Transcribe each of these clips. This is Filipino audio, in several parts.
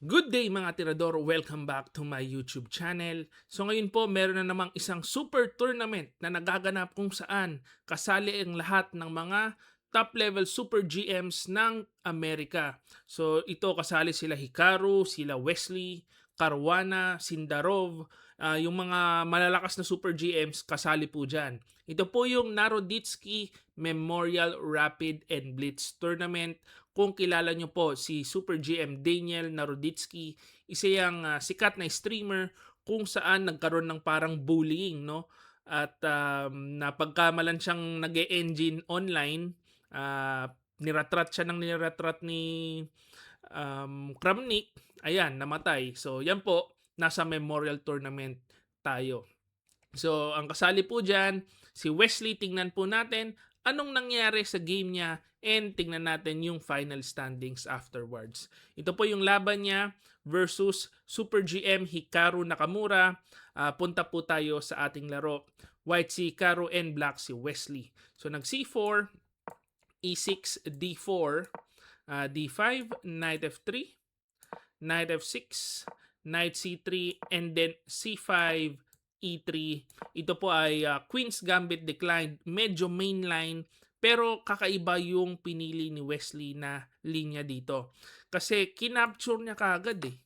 Good day mga tirador! Welcome back to my YouTube channel. So ngayon po meron na namang isang super tournament na nagaganap kung saan kasali ang lahat ng mga top level super GMs ng Amerika. So ito kasali sila Hikaru, sila Wesley, Caruana, Sindarov, yung mga malalakas na super GMs kasali po dyan. Ito po yung Naroditsky Memorial Rapid and Blitz Tournament. Kung kilala nyo po si Super GM Daniel Naroditsky, isa yung sikat na streamer kung saan nagkaroon ng parang bullying, no? At napagkamalan siyang nag-e-engine online, niratrat siya ng niratrat ni Kramnik, ayan, namatay. So yan po, nasa memorial tournament tayo. So, ang kasali po dyan, si Wesley, tingnan po natin anong nangyari sa game niya and tingnan natin yung final standings afterwards. Ito po yung laban niya versus Super GM Hikaru Nakamura. Punta po tayo sa ating laro. White si Hikaru and black si Wesley. So, nag C4, E6, D4, D5, Knight F3, Knight F6, Knight C3, and then C5, E3. Ito po ay Queen's Gambit declined. Medyo mainline. Pero kakaiba yung pinili ni Wesley na linya dito. Kasi kinapture niya kagad eh.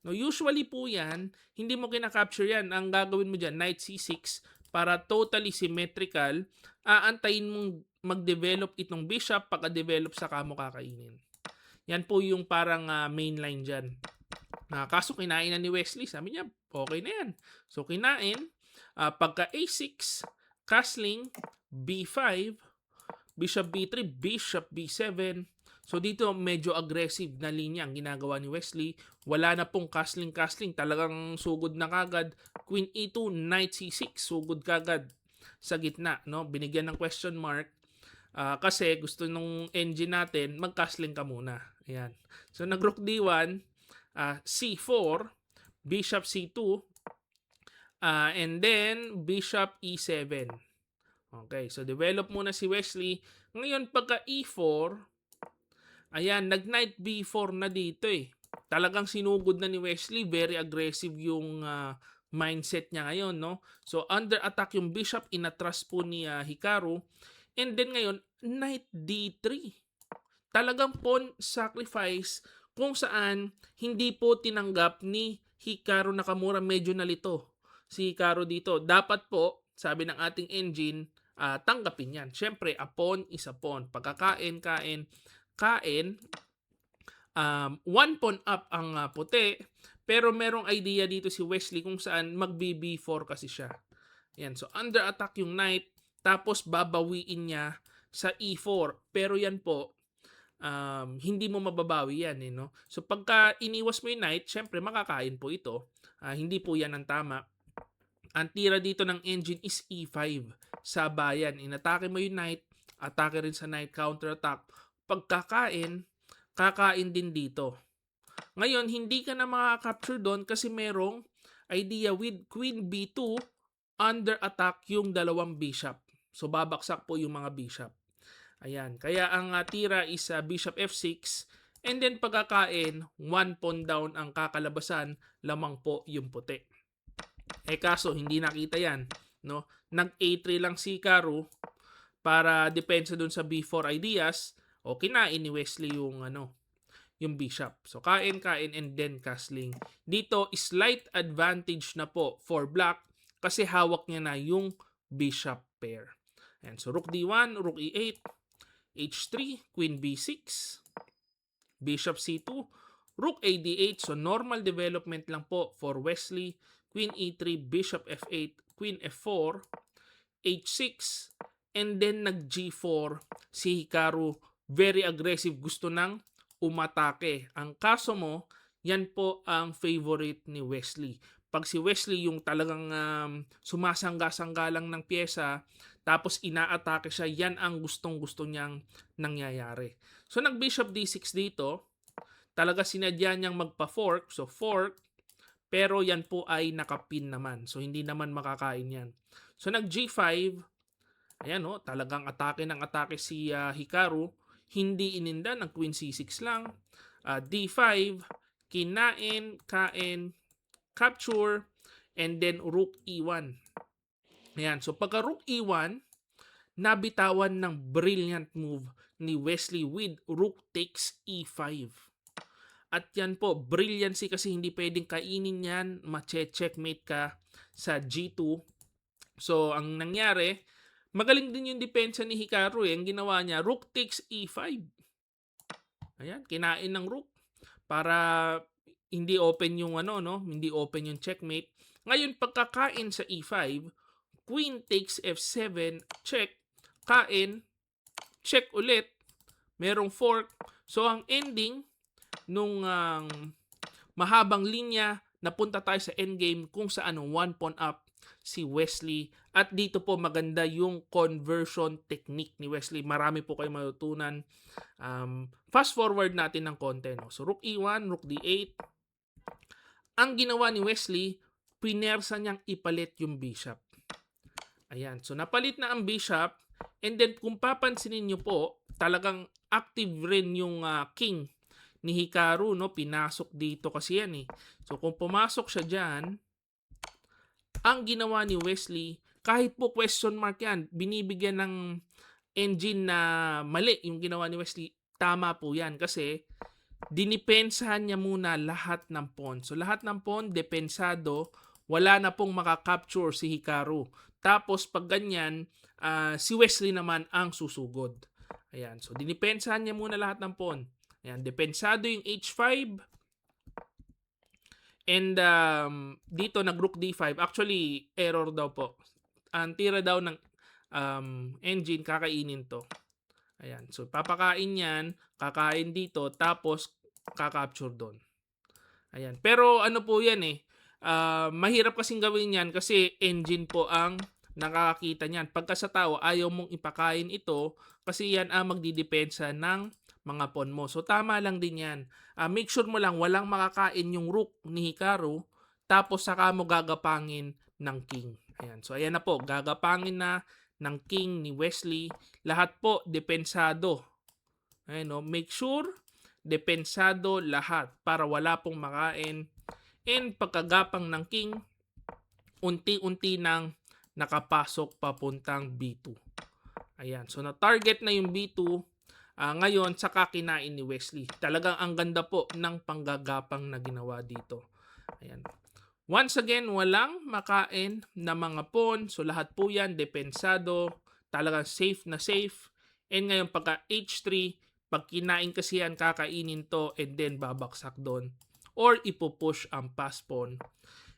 No, usually po yan, hindi mo kinakapture yan. Ang gagawin mo dyan, Knight C6, para totally symmetrical, aantayin mong mag-develop itong bishop, pagka-develop sa kamo kakainin. Yan po yung parang mainline dyan. Kaso kinain na ni Wesley. Sabi niya, okay na yan. So kinain. Pagka A6, castling, B5, Bishop B3, Bishop B7. So dito medyo aggressive na linya ang ginagawa ni Wesley. Wala na pong castling. Talagang sugod na kagad. Queen E2, Knight C6. Sugod kagad sa gitna. No? Binigyan ng question mark. Kasi gusto nung engine natin, mag-castling ka muna. Ayan. So nag-rook D1, C4, Bishop C2, and then Bishop E7. Okay, so develop muna si Wesley. Ngayon pagka E4, ayan, nag-Knight B4 na dito eh. Talagang sinugod na ni Wesley, very aggressive yung mindset niya ngayon, no? So under attack yung Bishop, inatras po ni Hikaru. And then ngayon, Knight D3. Talagang pawn sacrifice kung saan hindi po tinanggap ni Hikaru Nakamura, medyo nalito si Hikaru dito. Dapat po, sabi ng ating engine, tanggapin yan. Siyempre, a pawn is a pawn. Pagkakain, kain, one pawn up ang puti, pero merong idea dito si Wesley kung saan mag-BB4 kasi siya. Yan. So, under attack yung knight, tapos babawiin niya sa E4. Pero yan po, hindi mo mababawi yan. No? So, pagka iniwas mo yung knight, syempre makakain po ito. Hindi po yan ang tama. Ang tira dito ng engine is E5 sa bayan. Inatake mo yung knight, atake rin sa knight, counter attack. Pagkakain, kakain din dito. Ngayon, hindi ka na makaka-capture doon kasi merong idea with Queen B2, under attack yung dalawang bishop. So, babaksak po yung mga bishop. Ayan. Kaya ang tira is Bishop F6. And then pagkakain, one pawn down ang kakalabasan, lamang po yung puti. Kaso hindi nakita yan. No? Nag-A3 lang si Hikaru para depensa dun sa B4 ideas. O kinain ni Wesley yung bishop. So kain and then castling. Dito slight advantage na po for black kasi hawak niya na yung bishop pair. And so rook D1, rook E8, H3, Queen B6, Bishop C2, Rook A D8. So normal development lang po for Wesley. Queen E3, Bishop F8, Queen F4, H6, and then nag G4 si Hikaru. Very aggressive, gusto nang umatake. Ang kaso mo, yan po ang favorite ni Wesley. Pag si Wesley yung talagang sumasangga-sangga lang ng pyesa, tapos inaatake siya, yan ang gustong-gusto niyang nangyayari. So nag-Bishop D6 dito, talaga sinadya niyang magpa-fork. So fork, pero yan po ay nakapin naman. So hindi naman makakain yan. So nag-G5, ayan o, talagang atake ng atake si Hikaru. Hindi ininda ng Queen C6 lang. D5, kinain, kain, capture, and then rook e1. Ayan, so pagka rook e1, nabitawan ng brilliant move ni Wesley with rook takes e5. At yan po, brilliancy kasi hindi pwedeng kainin yan, mache-checkmate ka sa g2. So, ang nangyari, magaling din yung depensa ni Hikaru eh. Ang ginawa niya, rook takes e5. Ayan, kinain ng rook para hindi open yung hindi open yung checkmate. Ngayon, pagkakain sa e5, queen takes f7, check, kain, check ulit, merong fork. So, ang ending nung mahabang linya, napunta tayo sa endgame kung saan one pawn up si Wesley. At dito po maganda yung conversion technique ni Wesley. Marami po kayo matutunan. Fast forward natin ng konti. No? So, rook e1, rook d8. Ang ginawa ni Wesley, pinersa niyang ipalit yung bishop. Ayan. So, napalit na ang bishop. And then, kung papansinin niyo po, talagang active rin yung king ni Hikaru, no? Pinasok dito kasi yan eh. So, kung pumasok siya dyan, ang ginawa ni Wesley, kahit po question mark yan, binibigyan ng engine na mali yung ginawa ni Wesley, tama po yan kasi dinipensahan niya muna lahat ng pawn. So, lahat ng pawn, depensado, wala na pong makakapture si Hikaru. Tapos, pag ganyan, si Wesley naman ang susugod. Ayan. So, dinipensahan niya muna lahat ng pawn. Ayan. Depensado yung h5. And dito, nag-rook d5. Actually, error daw po. Ang tira daw ng engine, kakainin to. Ayan. So, papakain yan, kakain dito, tapos kakapture doon. Ayan. Pero ano po yan eh. Mahirap kasing gawin yan kasi engine po ang nakakakita niyan. Pagka sa tao, ayaw mong ipakain ito kasi yan ang magdidepensa ng mga pawn mo. So, tama lang din yan. Make sure mo lang walang makakain yung rook ni Hikaru tapos saka mo gagapangin ng king. Ayan. So, ayan na po. Gagapangin na ng king ni Wesley. Lahat po, depensado. Ayan, no? Make sure, depensado lahat para wala pong makain. And pagkagapang ng king, unti-unti nang nakapasok papuntang B2. Ayan. So, na-target na yung B2. Ngayon, saka kinain ni Wesley. Talagang ang ganda po ng panggagapang na ginawa dito. Ayan. Once again, walang makain na mga pawn. So, lahat po yan, depensado. Talagang safe na safe. And ngayon, pagka H3, pag kinain kasi yan, kakainin to and then babaksak doon. Or ipupush ang pass pawn.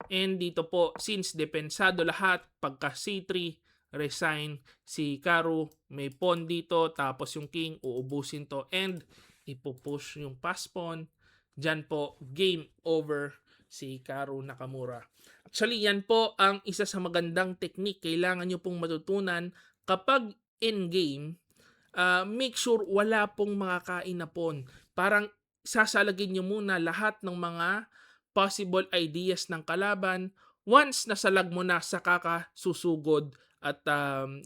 And dito po, since depensado lahat, pagka C3, resign si Hikaru, may pawn dito, tapos yung king, uubusin to, and ipupush yung pass pawn. Diyan po, game over si Hikaru Nakamura. Actually, yan po ang isa sa magandang technique. Kailangan nyo pong matutunan kapag in-game, make sure wala pong makakain na pawn. Parang sasalagin nyo muna lahat ng mga possible ideas ng kalaban. Once nasalag mo na, saka ka susugod. At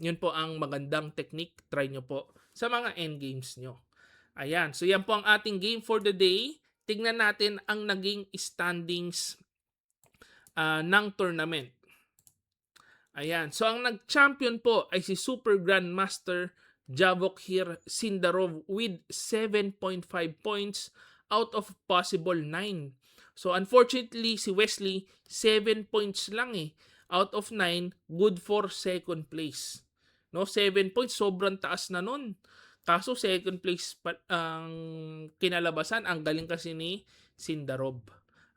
yun po ang magandang technique. Try nyo po sa mga endgames nyo. Ayan. So yan po ang ating game for the day. Tignan natin ang naging standings ng tournament. Ayan. So ang nag-champion po ay si Super Grandmaster Javokhir Sindarov with 7.5 points out of possible 9. So unfortunately si Wesley 7 points lang eh. Out of 9, good for second place. No, 7 points, sobrang taas na nun. Kaso second place ang kinalabasan, ang galing kasi ni Sindarov.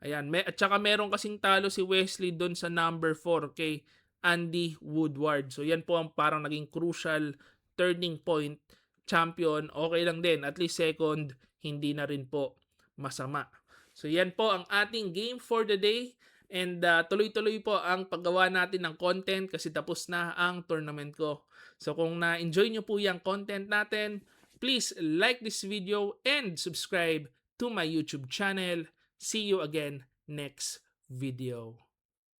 Ayan, at saka meron kasing talo si Wesley doon sa number 4 kay Andy Woodward. So yan po ang parang naging crucial turning point. Champion, okay lang din. At least second, hindi na rin po masama. So yan po ang ating game for the day. And tuloy-tuloy po ang paggawa natin ng content kasi tapos na ang tournament ko. So kung na-enjoy nyo po yung content natin, please like this video and subscribe to my YouTube channel. See you again next video.